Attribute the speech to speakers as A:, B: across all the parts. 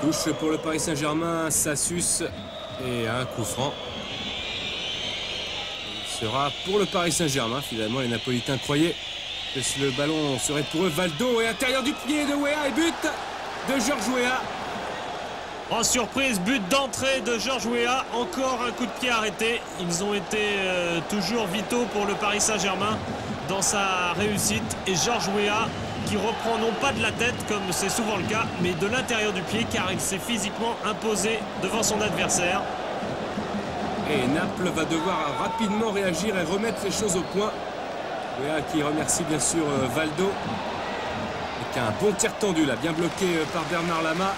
A: Touche pour le Paris Saint-Germain, ça suce et un coup franc. Il sera pour le Paris Saint-Germain. Finalement, les Napolitains croyaient que le ballon serait pour eux. Valdo et intérieur du pied de Weah et but de Georges Weah.
B: En surprise, but d'entrée de Georges Weah. Encore un coup de pied arrêté. Ils ont été toujours vitaux pour le Paris Saint-Germain dans sa réussite. Et Georges Weah qui reprend non pas de la tête comme c'est souvent le cas, mais de l'intérieur du pied car il s'est physiquement imposé devant son adversaire.
A: Et Naples va devoir rapidement réagir et remettre les choses au point. Weah qui remercie bien sûr Valdo. Avec un bon tir tendu là, bien bloqué par Bernard Lama.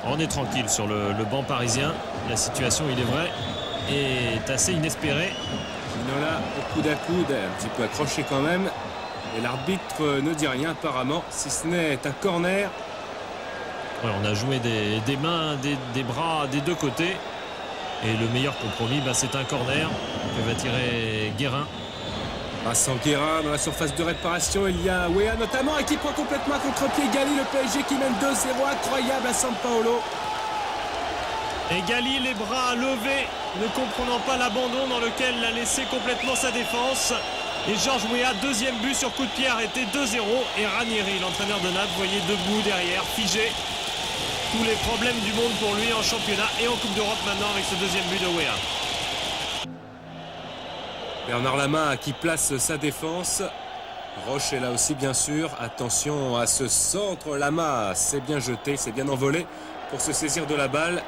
B: On est tranquille sur le banc parisien. La situation, il est vrai, est assez inespérée.
A: Ginola au coude à coude, un petit peu accroché quand même. Et l'arbitre ne dit rien apparemment, si ce n'est un corner.
B: Ouais, on a joué des mains, des bras des deux côtés. Et le meilleur compromis, c'est un corner que va tirer Guérin.
A: Sans Guérin dans la surface de réparation, il y a Weah notamment et qui prend complètement à contre-pied Gali, le PSG qui mène 2-0, incroyable à San Paolo.
B: Et Gali, les bras levés, ne comprenant pas l'abandon dans lequel l'a laissé complètement sa défense. Et Georges Weah, deuxième but sur coup de pied arrêté, 2-0. Et Ranieri, l'entraîneur de Naples, voyez debout derrière, figé. Tous les problèmes du monde pour lui en championnat et en Coupe d'Europe maintenant avec ce deuxième but de Weah.
A: Bernard Lama qui place sa défense. Roche est là aussi bien sûr. Attention à ce centre. Lama s'est bien jeté, s'est bien envolé pour se saisir de la balle.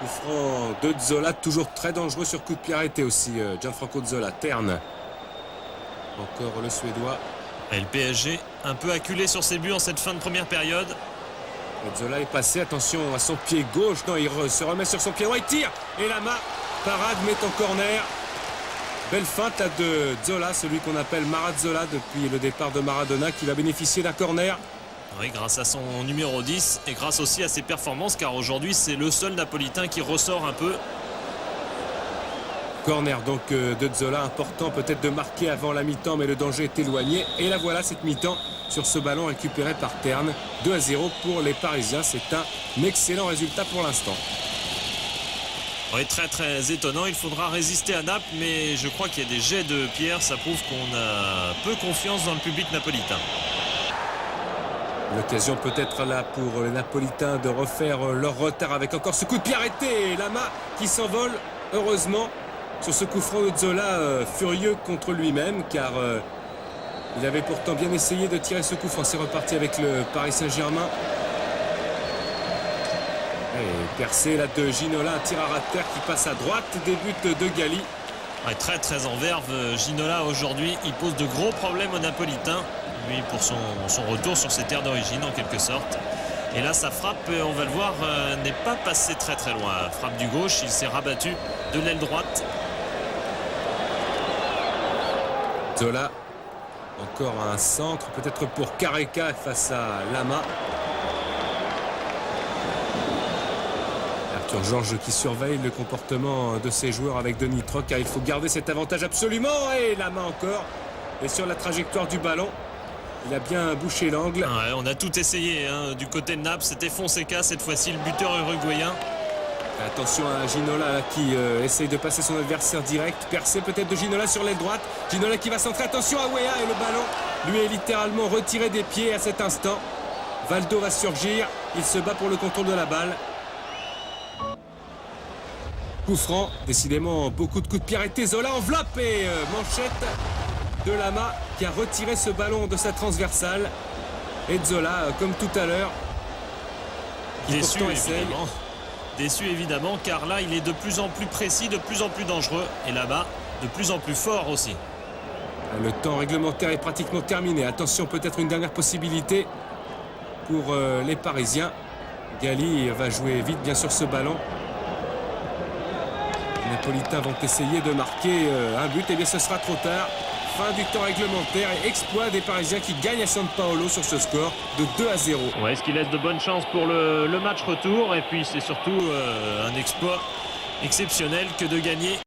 A: Coup franc de Zola, toujours très dangereux sur coup de pied arrêté aussi. Gianfranco Zola, terne. Encore le Suédois.
B: Et le PSG un peu acculé sur ses buts en cette fin de première période.
A: Zola est passé, attention à son pied gauche. Non, il se remet sur son pied droit, il tire. Et Lama, parade, met en corner. Belle feinte là de Zola, celui qu'on appelle Maradzola depuis le départ de Maradona, qui va bénéficier d'un corner.
B: Oui, grâce à son numéro 10 et grâce aussi à ses performances, car aujourd'hui c'est le seul Napolitain qui ressort un peu.
A: Corner donc de Zola, important peut-être de marquer avant la mi-temps, mais le danger est éloigné. Et la voilà cette mi-temps sur ce ballon récupéré par Terne. 2-0 pour les Parisiens, c'est un excellent résultat pour l'instant.
B: Oui, très très étonnant, il faudra résister à Naples, mais je crois qu'il y a des jets de pierre, ça prouve qu'on a peu confiance dans le public napolitain.
A: L'occasion peut-être là pour les Napolitains de refaire leur retard avec encore ce coup de pied arrêté. Lama qui s'envole, heureusement, sur ce coup franc de Zola, furieux contre lui-même, car il avait pourtant bien essayé de tirer ce coup franc. C'est reparti avec le Paris Saint-Germain. Et percé là de Ginola, un tir à ras de terre qui passe à droite, début de Gali.
B: Ouais, très très en verve, Ginola aujourd'hui, il pose de gros problèmes aux Napolitains, lui pour son retour sur ses terres d'origine en quelque sorte. Et là sa frappe, on va le voir, n'est pas passée très très loin. Frappe du gauche, il s'est rabattu de l'aile droite.
A: Zola, encore un centre, peut-être pour Careca face à Lama. Arthur Georges qui surveille le comportement de ses joueurs avec Denis Troc, car il faut garder cet avantage absolument. Et Lama encore, et sur la trajectoire du ballon, il a bien bouché l'angle.
B: Ouais, on a tout essayé hein. Du côté de Naples, c'était Fonseca cette fois-ci, le buteur uruguayen.
A: Attention à Ginola là, qui essaye de passer son adversaire direct. Percé peut-être de Ginola sur l'aile droite. Ginola qui va centrer. Attention à Weah et le ballon lui est littéralement retiré des pieds à cet instant. Valdo va surgir. Il se bat pour le contrôle de la balle. Coup franc. Décidément beaucoup de coups de pied arrêtés. Zola enveloppe et manchette de Lama qui a retiré ce ballon de sa transversale. Et Zola comme tout à l'heure.
B: Déçu évidemment car là il est de plus en plus précis, de plus en plus dangereux et là-bas de plus en plus fort aussi.
A: Le temps réglementaire est pratiquement terminé. Attention, peut-être une dernière possibilité pour les Parisiens. Gali va jouer vite bien sûr ce ballon. Les Napolitains vont essayer de marquer un but. Et bien ce sera trop tard. Fin du temps réglementaire et exploit des Parisiens qui gagnent à San Paolo sur ce score de 2-0.
B: Ouais, ce qui laisse de bonnes chances pour le match retour. Et puis c'est surtout un exploit exceptionnel que de gagner